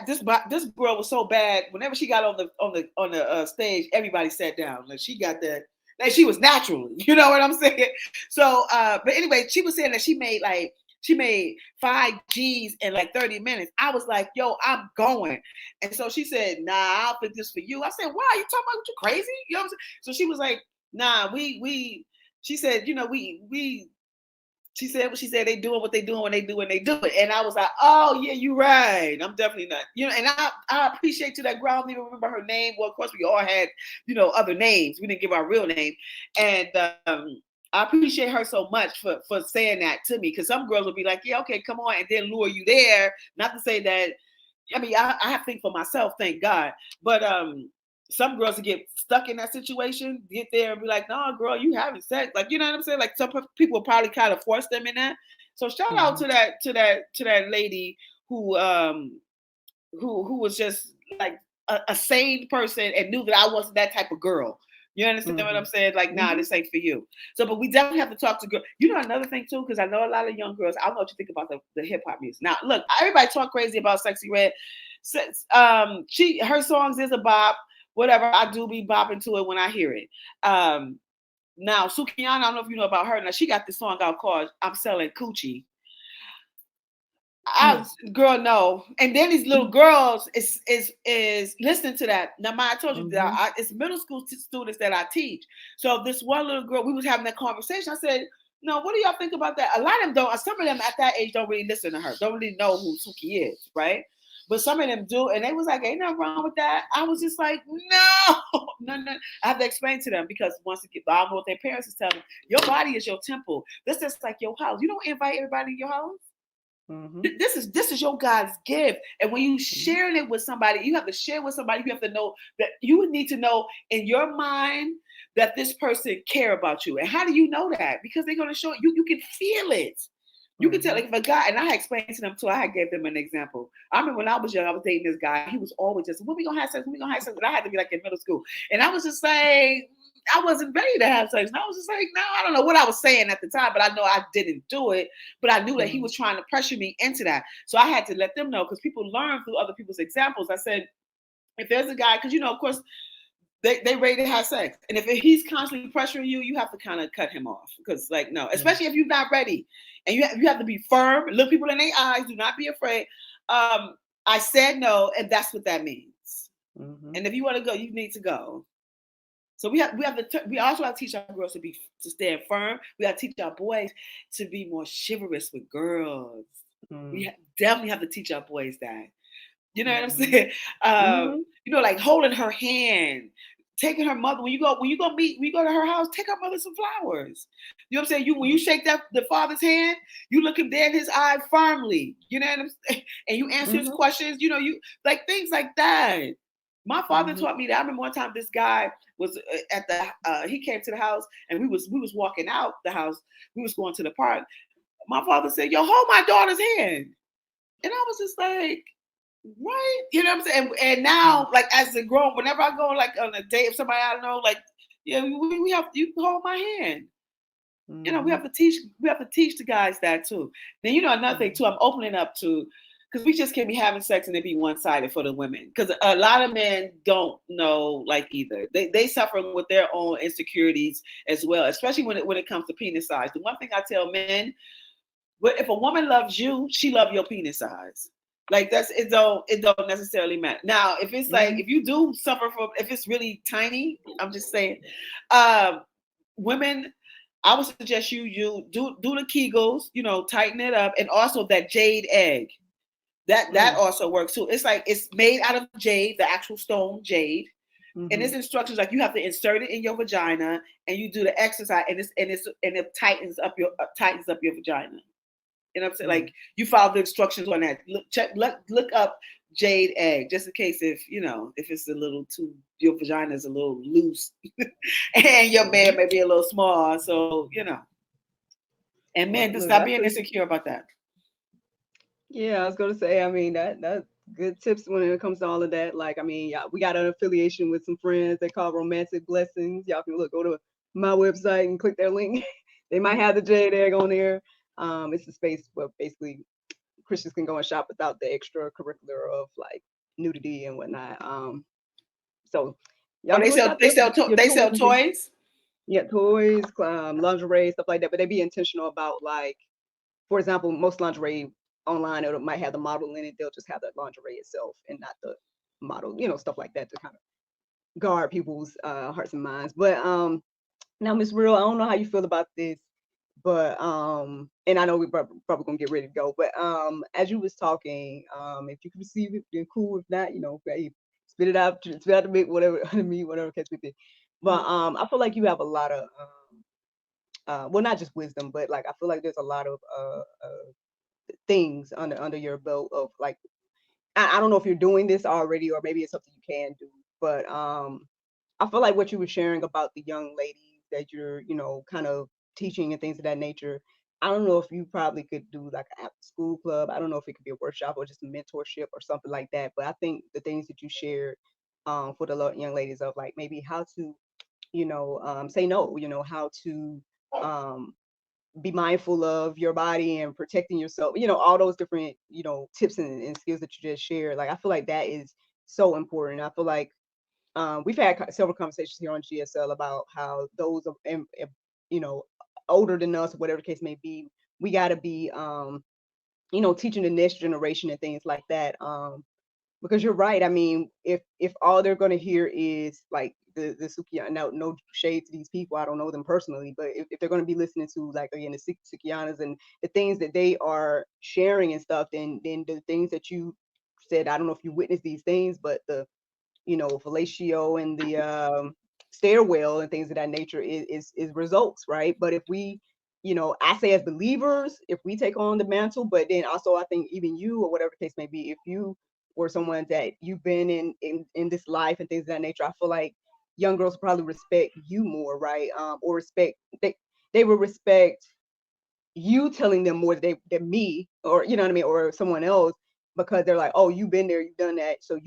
This girl was so bad. Whenever she got on the stage, everybody sat down. Like she got that. Like she was natural. You know what I'm saying? So, but anyway, she was saying that she made 5 G's in like 30 minutes. I was like, yo, I'm going. And so she said, nah, I'll pick this for you. I said, why? You talking about you crazy? You know what I'm saying? So she was like, nah, she said, she said what she said, they doing what they doing when they do it. And I was like, oh yeah, you're right. I'm definitely not, and I appreciate to that girl. I don't even remember her name. Well, of course we all had, other names. We didn't give our real name. And I appreciate her so much for saying that to me. Cause some girls will be like, yeah, okay, come on. And then lure you there. Not to say that, I mean, I have to think for myself, thank God. But some girls to get stuck in that situation, get there and be like, no, girl, you having sex. Like, you know what I'm saying? Like some people probably kind of force them in that. So shout out to that lady who was just like a sane person and knew that I wasn't that type of girl. You understand what I'm saying? Like, nah, this ain't for you. So, but we definitely have to talk to girls. You know, another thing too, because I know a lot of young girls, I don't know what you think about the hip hop music. Now, look, everybody talk crazy about Sexy Red. Her songs is a bop, whatever. I do be bopping to it when I hear it. Now, Sukiyana, I don't know if you know about her. Now, she got this song out called I'm Selling Coochie. Girl, no. And then these little girls is listening to that. Now, I told you that it's middle school students that I teach. So this one little girl, we was having that conversation. I said, no, what do y'all think about that? A lot of them don't. Some of them at that age don't really listen to her. Don't really know who Suki is, right? But some of them do. And they was like, ain't nothing wrong with that. I was just like, no. I have to explain to them because once again, I don't know what their parents is telling them. Your body is your temple. This is like your house. You don't invite everybody in your house. This is your God's gift, and when you sharing it with somebody, you have to share with somebody. You have to know that you would need to know in your mind that this person care about you. And how do you know that? Because they're going to show you. You can feel it. You can tell. Like if a guy, and I explained to them too. I gave them an example. I remember when I was young, I was dating this guy. He was always just, when we gonna have sex? When we gonna have sex? And I had to be like in middle school, and I was just like, I wasn't ready to have sex. And I was just like, no, I don't know what I was saying at the time, but I know I didn't do it. But I knew that he was trying to pressure me into that. So I had to let them know because people learn through other people's examples. I said, if there's a guy, because, you know, of course, they ready to have sex. And if he's constantly pressuring you, you have to kind of cut him off. Because, like, no, especially if you're not ready. And you have to be firm. Look people in their eyes. Do not be afraid. I said no, and that's what that means. And if you want to go, you need to go. So we also have to teach our girls to stand firm. We have to teach our boys to be more chivalrous with girls. We definitely have to teach our boys that. You know what I'm saying? You know, like holding her hand, taking her mother when you go to her house, take her mother some flowers. You know what I'm saying? When you shake the father's hand, you look him dead in his eye firmly. You know what I'm saying? And you answer his questions. You know, you like things like that. My father taught me that. I remember one time this guy was he came to the house and we was walking out the house. We was going to the park. My father said, yo, hold my daughter's hand. And I was just like, right? You know what I'm saying? And now, like as a grown, whenever I go like on a date with somebody I know, like, yeah, we have, you hold my hand. You know, we have to teach the guys that too. Then, you know, another thing too, I'm opening up to, because we just can't be having sex and it be one-sided for the women. Because a lot of men don't know like either. They suffer with their own insecurities as well, especially when it comes to penis size. The one thing I tell men, if a woman loves you, she loves your penis size. Like it don't necessarily matter. Now, if it's like, if you do suffer from, if it's really tiny, I'm just saying, women, I would suggest you do the Kegels, you know, tighten it up, and also that jade egg. That also works too. It's like it's made out of jade, the actual stone jade. And it's instructions like you have to insert it in your vagina, and you do the exercise, and it tightens up your vagina. You know what I'm saying? Like you follow the instructions on that. Look up jade egg, just in case if it's a little too, your vagina is a little loose, and your man may be a little small. So and men, just stop being insecure about that. Yeah, I was gonna say. I mean, that's good tips when it comes to all of that. Like, I mean, yeah, we got an affiliation with some friends they call Romantic Blessings. Y'all can go to my website and click their link. They might have the jade egg on there. It's a space where basically Christians can go and shop without the extracurricular of like nudity and whatnot. So y'all they sell toys. Yeah, toys, lingerie, stuff like that. But they be intentional about, like, for example, most lingerie online, it might have the model in it. They'll just have the lingerie itself and not the model, stuff like that to kind of guard people's hearts and minds. But now, Miss Rill, I don't know how you feel about this, but and I know we're probably gonna get ready to go. But as you was talking, if you can receive it, then cool. If not, spit it out to me, whatever catch me there. But I feel like you have a lot of well, not just wisdom, but like I feel like there's a lot of things under your belt of like, I don't know if you're doing this already or maybe it's something you can do, But I feel like what you were sharing about the young ladies that you're, kind of teaching and things of that nature. I don't know if you probably could do like an after school club. I don't know if it could be a workshop or just a mentorship or something like that. But I think the things that you shared for the young ladies of like maybe how to, say no, how to um, be mindful of your body and protecting yourself, all those different, tips and skills that you just shared. Like, I feel like that is so important. I feel like we've had several conversations here on GSL about how those of, you know, older than us, or whatever the case may be, we got to be, teaching the next generation and things like that. Because you're right. I mean, if all they're going to hear is like the Sukiana, no shade to these people, I don't know them personally, but if they're going to be listening to like again the Sukianas and the things that they are sharing and stuff, then the things that you said, I don't know if you witnessed these things, but the fellatio and the stairwell and things of that nature is results, right? But if we, I say as believers, if we take on the mantle, but then also I think even you or whatever the case may be, if you were someone that you've been in this life and things of that nature, I feel like young girls probably respect you more, right? Or respect they will respect you telling them more than me, or you know what I mean, or someone else, because they're like, oh, you've been there, you've done that, so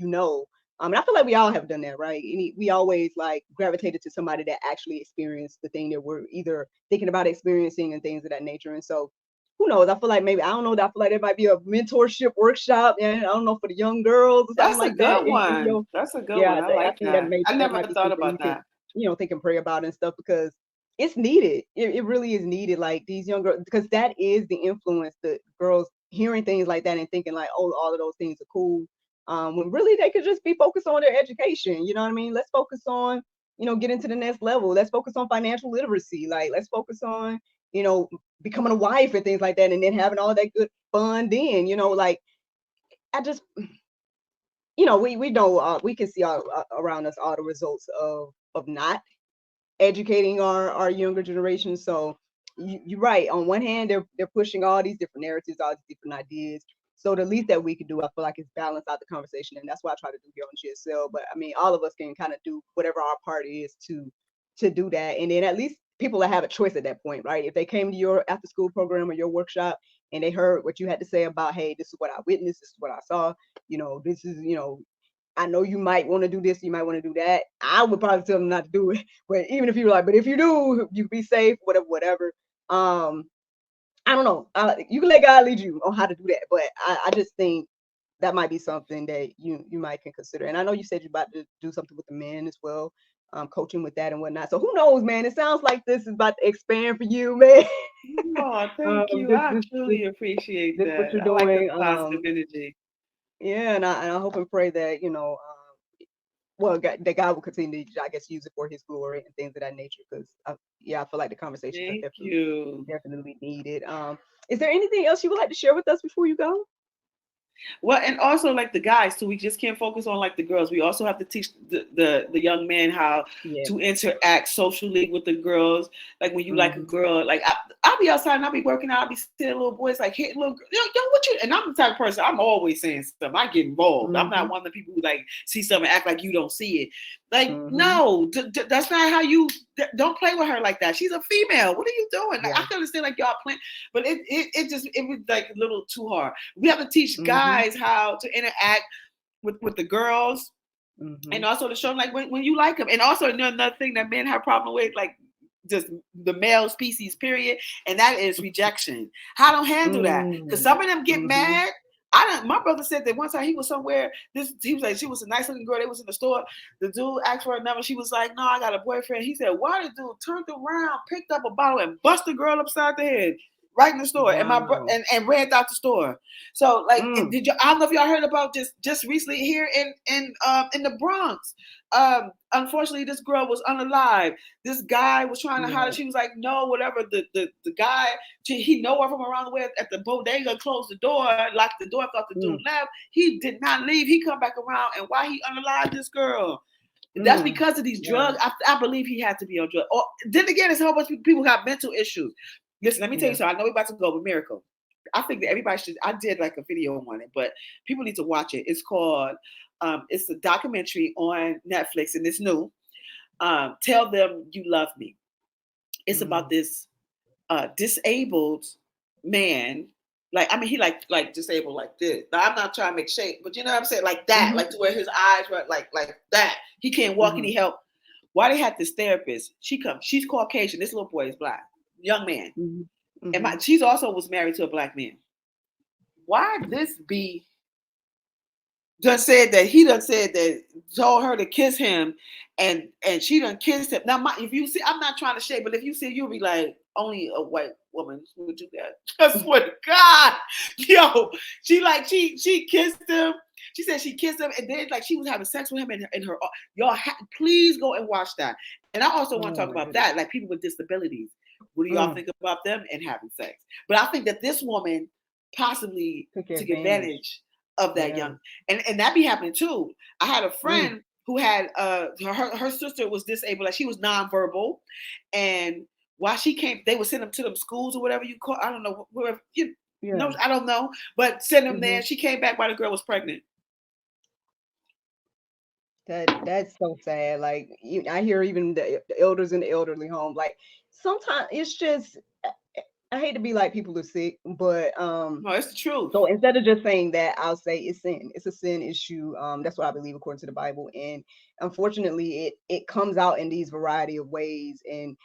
and I feel like we all have done that, right? We always like gravitated to somebody that actually experienced the thing that we're either thinking about experiencing and things of that nature. And so who knows? I feel like maybe, I don't know, I feel like there might be a mentorship workshop, and I don't know, for the young girls or something That's a like that. good one. That's a good Yeah, one. I I like think that that. I that never might be thought something about you could, that. think and pray about and stuff, because it's needed. It really is needed. Like these young girls, because that is the influence, the girls hearing things like that and thinking like, oh, all of those things are cool. When really they could just be focused on their education. You know what I mean? Let's focus on, getting to the next level. Let's focus on financial literacy. Like, let's focus on, becoming a wife and things like that, and then having all of that good fun. Then, like I just, we know, we can see all around us all the results of not educating our younger generation. So you're right. On one hand, they're pushing all these different narratives, all these different ideas. So the least that we can do, I feel like, is balance out the conversation, and that's what I try to do here on GSL. But I mean, all of us can kind of do whatever our part is to do that, and then at least people that have a choice at that point, right? If they came to your after school program or your workshop and they heard what you had to say about, hey, this is what I witnessed, this is what I saw, this is, I know you might want to do this, you might want to do that. I would probably tell them not to do it. But even if you're like, but if you do, you be safe, whatever. I don't know. You can let God lead you on how to do that. But I just think that might be something that you might can consider. And I know you said you're about to do something with the men as well, coaching with that and whatnot. So who knows, man? It sounds like this is about to expand for you, man. Oh, thank you. I This truly appreciate this what that. you're I like the doing. positive energy. Yeah, and I hope and pray that well, that God will continue to, I guess, use it for His glory and things of that nature. Because I feel like the conversations are Thank you. definitely needed. Is there anything else you would like to share with us before you go? Well, and also like the guys too. We just can't focus on like the girls. We also have to teach the young men how Yeah. to interact socially with the girls. Like when you like a Mhm. girl, like I'll be outside and I'll be working out. I'll be seeing little boys like hitting little girls. Yo, what you? And I'm the type of person, I'm always saying stuff. I get involved. I'm not Mhm. one of the people who like see something and act like you don't see it. Like Mhm. no, that's not how you. Don't play with her like that. She's a female. What are you doing? Like, Yeah. I can understand like y'all playing, but it was like a little too hard. We have to teach Mhm. guys how to interact with the girls, Mhm. and also to show them like when you like them. And also another thing that men have problem with, like just the male species, period, and that is rejection. How to handle that? Because some of them get Mhm. mad. My brother said that one time he was somewhere. He was like, she was a nice looking girl. They was in the store. The dude asked for her number. She was like, no, I got a boyfriend. He said, why? The dude turned around, picked up a bottle, and bust the girl upside the head right in the store. Wow. And ran out the store. So like, Mm. did you? I don't know if y'all heard about just recently here in the Bronx. Unfortunately, this girl was unalive. This guy was trying to holler. She was like, no, whatever. The guy, he know her from around the way at the bodega, closed the door, locked the door, thought the dude left. He did not leave. He come back around, and why he unalive this girl? That's because of these drugs. I believe he had to be on drugs. Or then again, it's a whole bunch of people who got mental issues. Listen, let me tell you something. I know we're about to go with Miracle. I think that everybody should. I did like a video on it, but people need to watch it. It's called It's a documentary on Netflix, and it's new. Tell Them You Love Me. It's about this disabled man. Like, I mean, he like disabled like this. Now, I'm not trying to make shape, but you know what I'm saying? Like that, like to where his eyes were like that. He can't walk, any help. Why they had this therapist? She's Caucasian. This little boy is black, young man. And she's also was married to a black man. Why this be just said that he done said that told her to kiss him and she done kissed him. Now, if you see, I'm not trying to shade, but if you see, you'll be like, only a white woman would do that. I swear to God. Yo, she kissed him. She said she kissed him, and then like she was having sex with him in her. Y'all, please go and watch that. And I also want to talk about that, like people with disabilities. What do y'all think about them and having sex? But I think that this woman possibly took advantage of that young, and that be happening too. I had a friend who had her sister was disabled, like she was nonverbal, and while she came, they would send them to them schools or whatever you call. I don't know wherever no, I don't know, but send them there. She came back while the girl was pregnant. That's so sad. Like I hear even the elders in the elderly home. Like sometimes it's just. I hate to be like people are sick, but no, it's the truth. So instead of just saying that, I'll say it's sin. It's a sin issue. That's what I believe according to the Bible. And unfortunately, it comes out in these variety of ways. And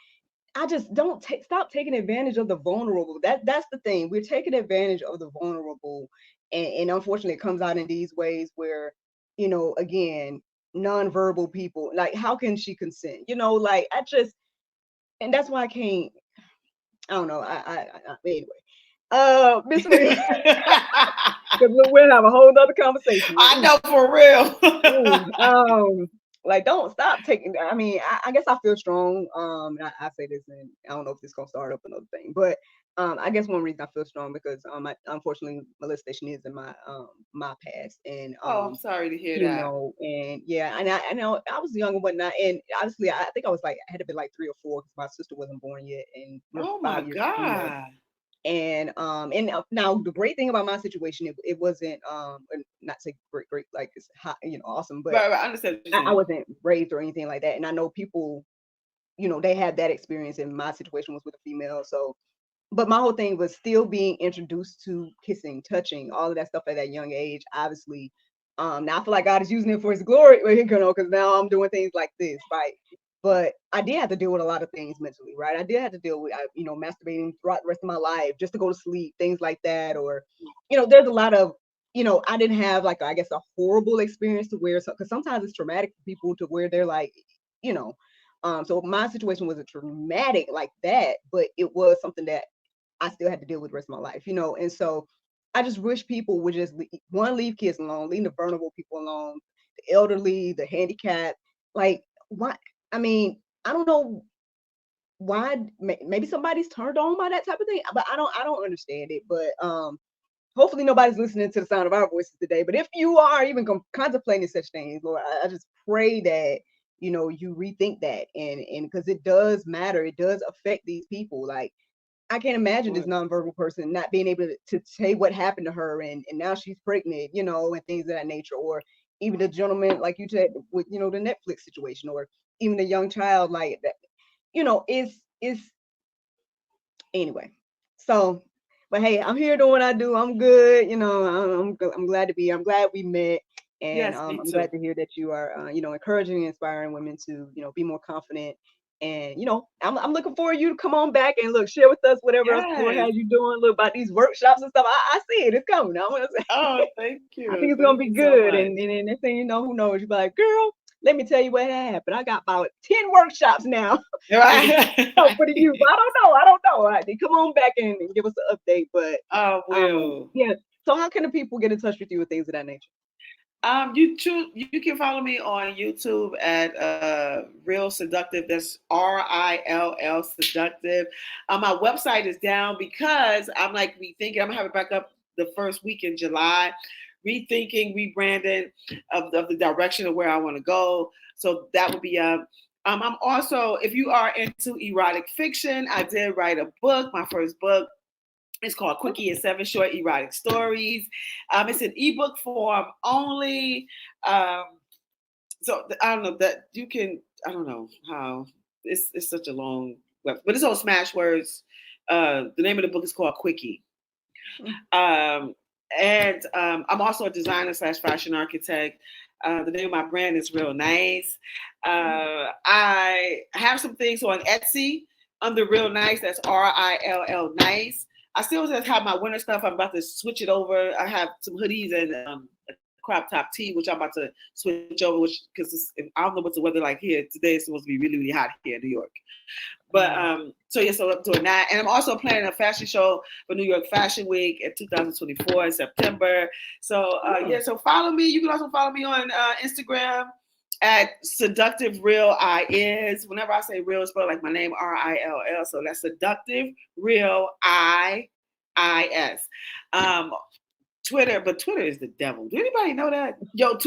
I just don't stop taking advantage of the vulnerable. That's the thing. We're taking advantage of the vulnerable, and unfortunately, it comes out in these ways where, you know, again, nonverbal people. Like, how can she consent? You know, like and that's why I can't. I don't know. Anyway, Miss Lee, because we'll have a whole nother conversation. I know, for real. Like, don't stop taking. I mean, I guess I feel strong. I say this, and I don't know if this is gonna start up another thing, but I guess one reason I feel strong because unfortunately molestation is in my my past, and I'm sorry to hear you that. know, and yeah, and I know I was young and whatnot, and honestly, I think I was like I had to be like 3 or 4 because my sister wasn't born yet, and we're oh 5 my years God. and now the great thing about my situation, it wasn't not say great like it's hot, you know, awesome, but right, I understand. I wasn't raised or anything like that, and I know people, you know, they had that experience, and my situation was with a female, so. But my whole thing was still being introduced to kissing, touching, all of that stuff at that young age. Obviously, now I feel like God is using it for His glory, you know, because now I'm doing things like this, right? But I did have to deal with a lot of things mentally, right? I did have to deal with, you know, masturbating throughout the rest of my life just to go to sleep, things like that, or, you know, there's a lot of, you know, I didn't have like I guess a horrible experience to where, because sometimes it's traumatic for people to where they're like, you know, so my situation wasn't traumatic like that, but it was something that I still had to deal with the rest of my life, you know. And so I just wish people would just leave kids alone, leave the vulnerable people alone, the elderly, the handicapped. Like, why? I mean, I don't know why. Maybe somebody's turned on by that type of thing, but I don't understand it. But hopefully nobody's listening to the sound of our voices today. But if you are even contemplating such things, Lord, I just pray that, you know, you rethink that, and because it does matter, it does affect these people. Like, I can't imagine this nonverbal person not being able to say what happened to her, and now she's pregnant, you know, and things of that nature. Or even the gentleman, like you said, with, you know, the Netflix situation, or even the young child like that, you know, is anyway. So, but hey, I'm here doing what I do. I'm good, you know. I'm glad to be here. I'm glad we met, and yes, I'm glad to hear that you are, you know, encouraging and inspiring women to, you know, be more confident. And, you know, I'm looking for you to come on back and look, share with us whatever else the Lord has you doing. Look about these workshops and stuff. I see it. It's coming. I want to say. Oh, thank you. I think it's gonna be good. So and next thing you know, who knows? You're like, girl, let me tell you what happened. I got about 10 workshops now. Right. For the youth. I don't know. Right. Come on back and give us an update. But yeah. So how can the people get in touch with you with things of that nature? You can follow me on YouTube at Rill Seductive. That's RILL Seductive. My website is down because I'm like rethinking. I'm gonna have it back up the first week in July. Rethinking, rebranding of the direction of where I want to go. So that would be I'm also, if you are into erotic fiction, I did write a book, my first book. It's called Quickie and 7 Short Erotic Stories. It's an ebook form only. So I don't know that you can. I don't know how. It's such a long web, but it's on Smashwords. The name of the book is called Quickie. I'm also a designer / fashion architect. The name of my brand is Rill Nice. I have some things on Etsy under Rill Nice. That's RILL Nice. I still just have my winter stuff. I'm about to switch it over. I have some hoodies and a crop top tee, which I'm about to switch over, because I don't know what the weather like here. Today it's supposed to be really, really hot here in New York. But so I'm doing that. And I'm also planning a fashion show for New York Fashion Week in 2024 in September. So so follow me. You can also follow me on Instagram at Seductive Rill Is. Whenever I say real, it's spelled like my name, RILL. So that's Seductive Rill Is. Twitter, but Twitter is the devil. Do anybody know that? Yo,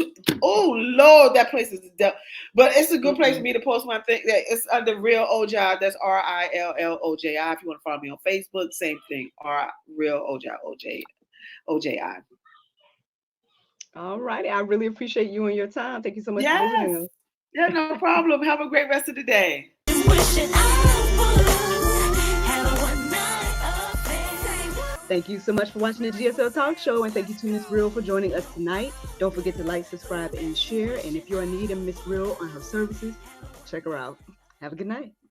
oh Lord, that place is the devil. But it's a good place for me to post my thing. It's under Rill Oji. That's RILLOJI. If you want to follow me on Facebook, same thing. Rill OJI. All righty. I really appreciate you and your time. Thank you so much for visiting us. Yeah, no problem. Have a great rest of the day. Thank you so much for watching the GSL Talk Show, and thank you to Miss Rill for joining us tonight. Don't forget to like, subscribe, and share. And if you're in need of Miss Rill or her services, check her out. Have a good night.